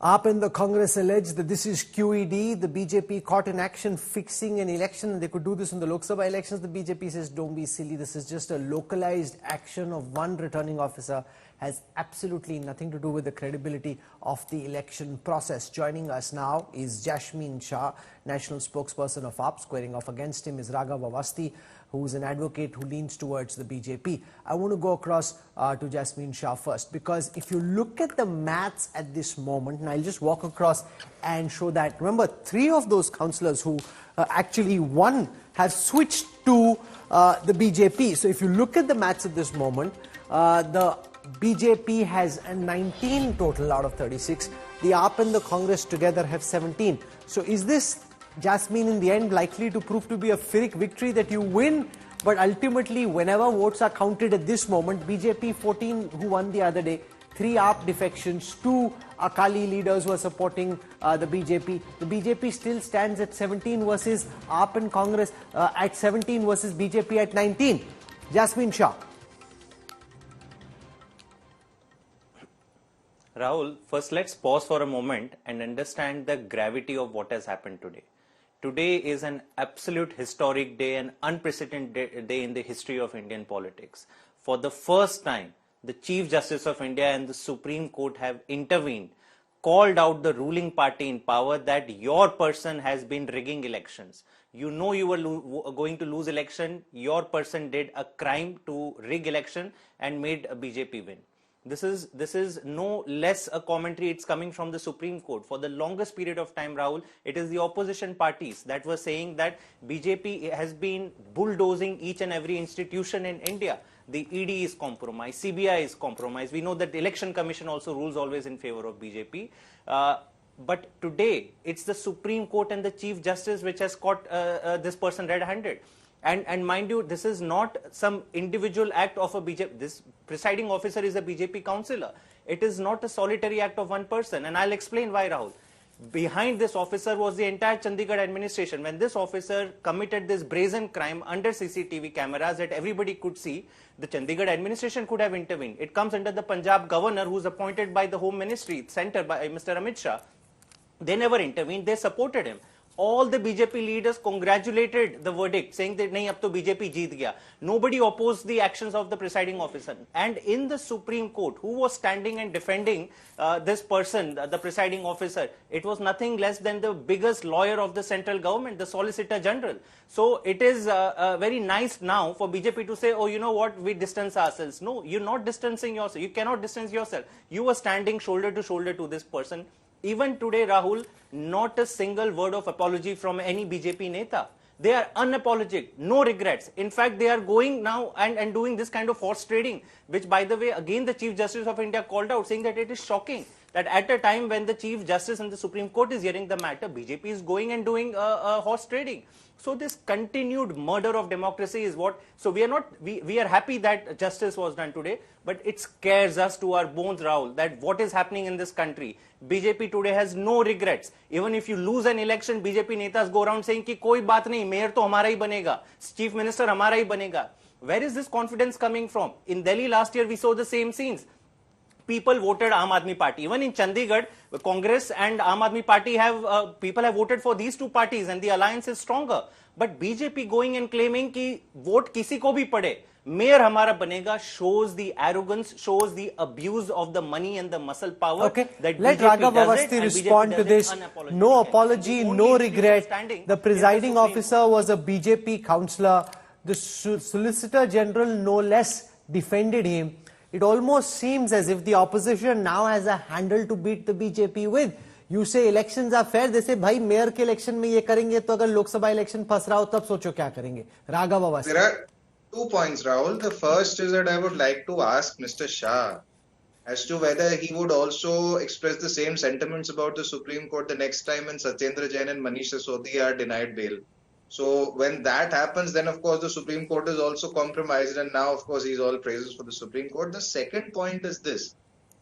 AAP and the Congress allege that this is QED. The BJP caught in action fixing an election. They could do this in the Lok Sabha elections. The BJP says, don't be silly. This is just a localized action of one returning officer. Has absolutely nothing to do with the credibility of the election process. Joining us now is Jashmin Shah, national spokesperson of AAP. Squaring off against him is Raghav Avasthi, who is an advocate who leans towards the BJP. I want to go across to Jashmin Shah first, because if you look at the maths at this moment, and I'll just walk across and show that. Remember, 3 of those councillors who actually won have switched to the BJP. So if you look at the maths at this moment, the BJP has a 19 total out of 36. The AAP and the Congress together have 17. So is this, Jashmin, in the end likely to prove to be a Pyrrhic victory that you win, but ultimately whenever votes are counted at this moment, BJP 14 who won the other day, 3 AAP defections, 2 Akali leaders who are supporting the BJP. The BJP still stands at 17 versus AAP and Congress at 17 versus BJP at 19. Jashmin Shah. Rahul, first let's pause for a moment and understand the gravity of what has happened today. Today is an absolute historic day, an unprecedented day in the history of Indian politics. For the first time, the Chief Justice of India and the Supreme Court have intervened, called out the ruling party in power that your person has been rigging elections. You know you were going to lose election, your person did a crime to rig election and made a BJP win. This is no less a commentary. It's coming from the Supreme Court. For the longest period of time, Rahul, it is the opposition parties that were saying that BJP has been bulldozing each and every institution in India. The ED is compromised, CBI is compromised. We know that the Election Commission also rules always in favor of BJP. But today, it's the Supreme Court and the Chief Justice which has caught this person red-handed. And mind you, this is not some individual act of a BJP. This presiding officer is a BJP councillor. It is not a solitary act of one person. And I'll explain why, Rahul. Behind this officer was the entire Chandigarh administration. When this officer committed this brazen crime under CCTV cameras that everybody could see, the Chandigarh administration could have intervened. It comes under the Punjab governor, who's appointed by the Home Ministry, center by Mr. Amit Shah. They never intervened. They supported him. All the BJP leaders congratulated the verdict, saying that nahi, ab to BJP jeet gaya. Nobody opposed the actions of the presiding officer. And in the Supreme Court, who was standing and defending this person, the presiding officer, it was nothing less than the biggest lawyer of the central government, the Solicitor General. So it is very nice now for BJP to say, oh, you know what, we distance ourselves. No, you're not distancing yourself. You cannot distance yourself. You were standing shoulder to this person. Even today, Rahul, not a single word of apology from any BJP neta. They are unapologetic, no regrets. In fact, they are going now and doing this kind of horse trading, which, by the way, again, the Chief Justice of India called out, saying that it is shocking that at a time when the Chief Justice and the Supreme Court is hearing the matter, BJP is going and doing horse trading. So this continued murder of democracy is what, so we are happy that justice was done today, but it scares us to our bones, Rahul, that what is happening in this country. BJP today has no regrets. Even if you lose an election, BJP netas go around saying ki koi baat nahi, mayor to hamara hi banega, chief minister hamara hi banega. Where is this confidence coming from? In Delhi last year, we saw the same scenes. People voted Aam Aadmi Party. Even in Chandigarh, Congress and Aam Aadmi Party have, people have voted for these two parties and the alliance is stronger. But BJP going and claiming ki vote kisi ko bhi pade, mayor hamara banega, shows the arrogance, shows the abuse of the money and the muscle power. Okay, that let BJP Raghav Avasthi respond to this. No apology, no regret. The presiding officer was a BJP councillor. The Solicitor General no less defended him. It almost seems as if the opposition now has a handle to beat the BJP with. You say elections are fair. They say, bhai, mayor ke election mein ye karenge, to agar Lok Sabha election phas raha ho, tab socho kya karenge. Raghav Avasthi. There are 2 points, Rahul. The first is that I would like to ask Mr. Shah as to whether he would also express the same sentiments about the Supreme Court the next time when Satyendra Jain and Manish Sisodiya are denied bail. So when that happens, then of course the Supreme Court is also compromised, and now of course he's all praises for the Supreme Court. The second point is this.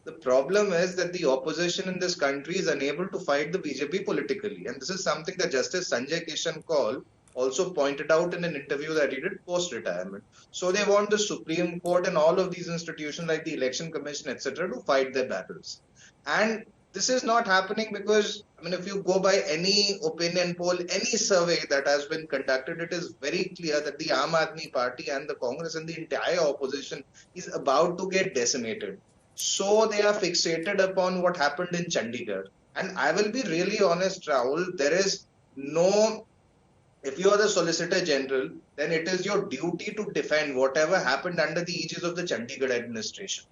The problem is that the opposition in this country is unable to fight the BJP politically. And this is something that Justice Sanjay Kishan Kaul also pointed out in an interview that he did post-retirement. So they want the Supreme Court and all of these institutions like the Election Commission, etc. to fight their battles. And This is not happening because, I mean, if you go by any opinion poll, any survey that has been conducted, it is very clear that the Aam Aadmi Party and the Congress and the entire opposition is about to get decimated. So they are fixated upon what happened in Chandigarh. And I will be really honest, Rahul, there is no, if you are the Solicitor General, then it is your duty to defend whatever happened under the aegis of the Chandigarh administration.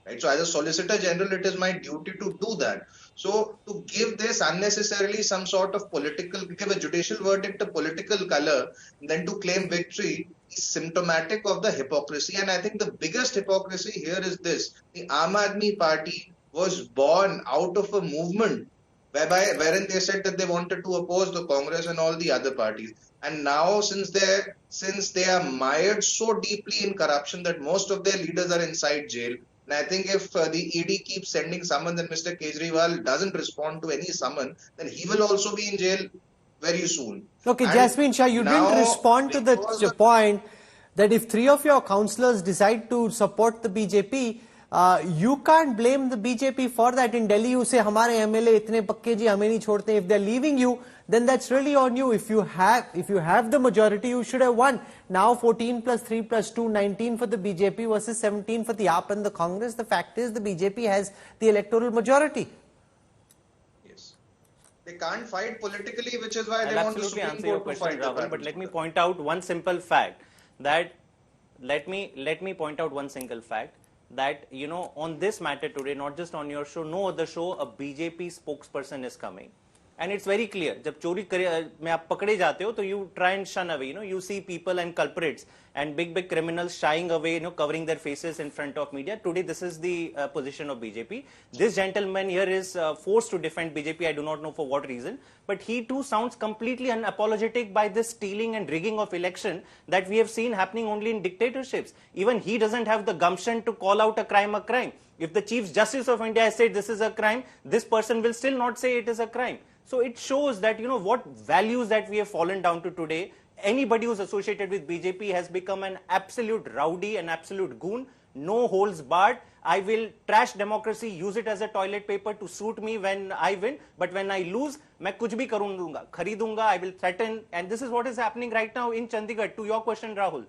Right? So as a Solicitor General, it is my duty to do that. So to give this unnecessarily some sort of give a judicial verdict a political color, then to claim victory is symptomatic of the hypocrisy. And I think the biggest hypocrisy here is this. The Aam Aadmi Party was born out of a movement wherein they said that they wanted to oppose the Congress and all the other parties. And now, since they are mired so deeply in corruption that most of their leaders are inside jail, and I think if the ED keeps sending summons and Mr. Kejriwal doesn't respond to any summon, then he will also be in jail very soon. Okay, Jashmin Shah, you didn't respond to the point that if 3 of your councillors decide to support the BJP, you can't blame the BJP for that. In Delhi, you say, "Hamare MLA itne pakke ji, hame nahi chhodte." If they're leaving you, then that's really on you. If you have the majority, you should have won. Now 14 plus 3 plus 2, 19 for the BJP versus 17 for the AAP and the Congress. The fact is the BJP has the electoral majority. Yes. They can't fight politically, which is why they want to answer your question, Rahul. But let me point out one simple fact that that, you know, on this matter today, not just on your show, no other show, a BJP spokesperson is coming. And it's very clear. जब चोरी में आप पकड़े जाते हो, तो you try and shun away. You know, you see people and culprits and big criminals shying away, you know, covering their faces in front of media. Today, this is the position of BJP. This gentleman here is forced to defend BJP. I do not know for what reason, but he too sounds completely unapologetic by this stealing and rigging of election that we have seen happening only in dictatorships. Even he doesn't have the gumption to call out a crime a crime. If the Chief Justice of India has said this is a crime, this person will still not say it is a crime. So it shows that, you know, what values that we have fallen down to today. Anybody who's associated with BJP has become an absolute rowdy, an absolute goon, no holds barred. I will trash democracy, use it as a toilet paper to suit me when I win. But when I lose, मैं कुछ भी करूँगा, खरीदूंगा, I will threaten. And this is what is happening right now in Chandigarh. To your question, Rahul,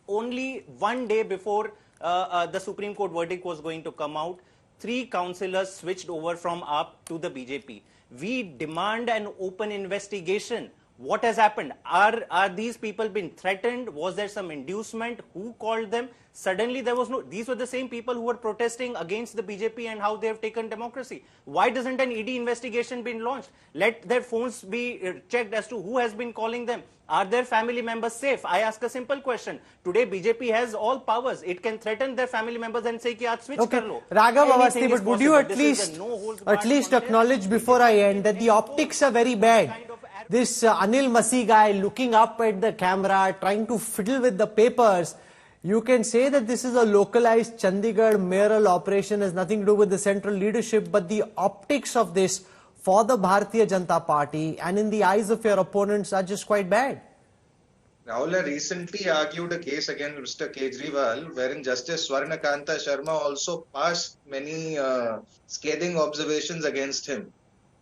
only one day before the Supreme Court verdict was going to come out, 3 councillors switched over from AAP to the BJP. We demand an open investigation. What has happened? Are these people been threatened? Was there some inducement? Who called them? Suddenly there was no, these were the same people who were protesting against the BJP and how they have taken democracy. Why doesn't an ED investigation been launched? Let their phones be checked as to who has been calling them. Are their family members safe? I ask a simple question. Today BJP has all powers. It can threaten their family members and say, "Ki aaj switch kar lo." Raghav Avasthi, but would you at least acknowledge before I end that the optics are very bad? This Anil Masi guy looking up at the camera, trying to fiddle with the papers. You can say that this is a localized Chandigarh mayoral operation, has nothing to do with the central leadership, but the optics of this for the Bharatiya Janata Party and in the eyes of your opponents are just quite bad. Rahul recently argued a case against Mr. Kejriwal, wherein Justice Swarnakanta Sharma also passed many scathing observations against him.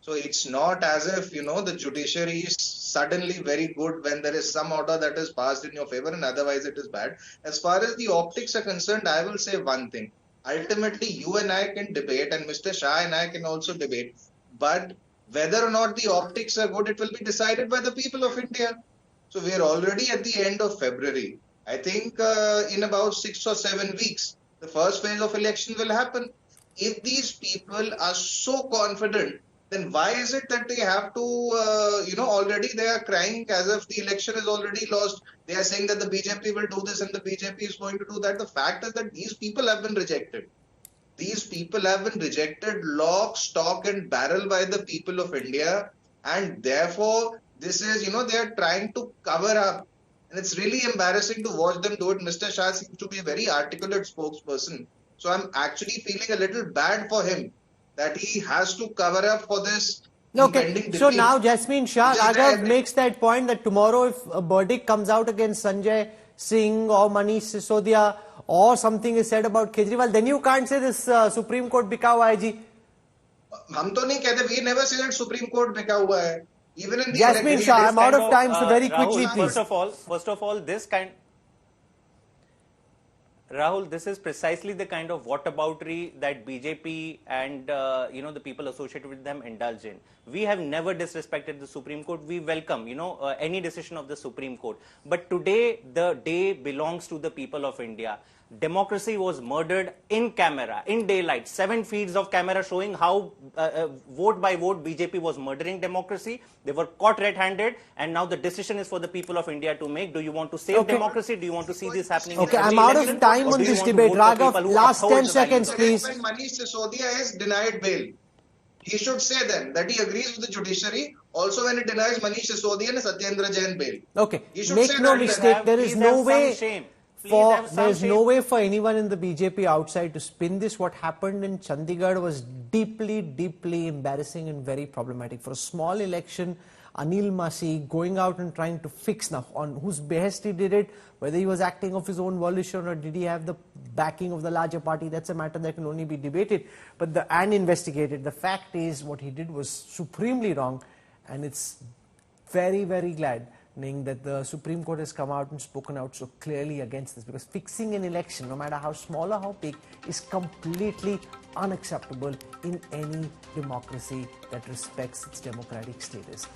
So it's not as if, you know, the judiciary is suddenly very good when there is some order that is passed in your favor and otherwise it is bad. As far as the optics are concerned, I will say one thing. Ultimately, you and I can debate, and Mr. Shah and I can also debate, but whether or not the optics are good, it will be decided by the people of India. So we are already at the end of February. I think in about 6 or 7 weeks, the first phase of election will happen. If these people are so confident, then why is it that they have to, already they are crying as if the election is already lost. They are saying that the BJP will do this and the BJP is going to do that. The fact is that these people have been rejected. These people have been rejected lock, stock and barrel by the people of India. And therefore, this is, they are trying to cover up. And it's really embarrassing to watch them do it. Mr. Shah seems to be a very articulate spokesperson. So I'm actually feeling a little bad for him, that he has to cover up for this impending defeat. So now Jashmin Shah, Raghav makes that point that tomorrow if a verdict comes out against Sanjay Singh or Manish Sisodia or something is said about Kejriwal, then you can't say this Supreme Court bika hua hai ji. हम तो नहीं कहते, we never say that Supreme Court बिका हुआ है. Even in the Jashmin Shah, I'm out of time, so very quickly, Rahul, please. First of all, Rahul, this is precisely the kind of whataboutery that BJP and the people associated with them indulge in. We have never disrespected the Supreme Court. We welcome any decision of the Supreme Court. But today the day belongs to the people of India. Democracy was murdered in camera, in daylight. 7 feeds of camera showing how vote by vote BJP was murdering democracy. They were caught red-handed, and now the decision is for the people of India to make. Do you want to save democracy? Do you want to see this happening? Okay, in I'm every out election? of time Or on do you this want to debate. vote for Raghav, people who last uphold 10 the values seconds, of please. When Manish Sisodia has denied bail, he should say then that he agrees with the judiciary. Also, when he denies Manish Sisodia and Satyendra Jain bail. Okay, He should make say no that. mistake, there is no way There's no way for anyone in the BJP outside to spin this. What happened in Chandigarh was deeply, deeply embarrassing and very problematic. For a small election, Anil Masi going out and trying to fix now on whose behest he did it, whether he was acting of his own volition or did he have the backing of the larger party, that's a matter that can only be debated and investigated. The fact is what he did was supremely wrong, and it's very, very glad that the Supreme Court has come out and spoken out so clearly against this, because fixing an election, no matter how small or how big, is completely unacceptable in any democracy that respects its democratic status.